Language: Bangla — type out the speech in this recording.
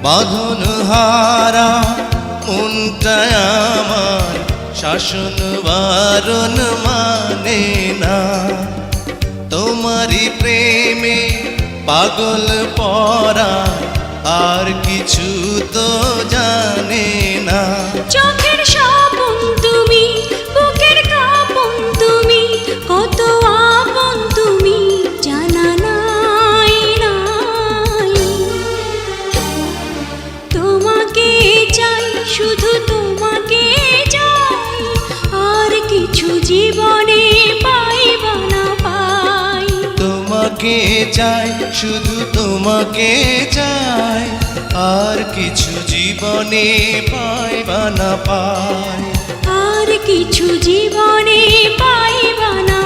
বাঁধন হারা মনটা আমার শাসন বারণ মানে না। তোমারই প্রেমে পাগল পরা আর কিছু তো জানে না। চোখের স্বপন তুমি, বুকের কাঁপন তুমি, কত আপন তুমি জানা নাই নাই। তোমাকে চাই, শুধু তোমাকে চাই, আর কিছু জীবনে পাইবা না পাই। তোমাকে চাই, শুধু তোমাকে চাই, আর কিছু জীবনে পাইবা না পাই। আর কিছু জীবনে পাইবা না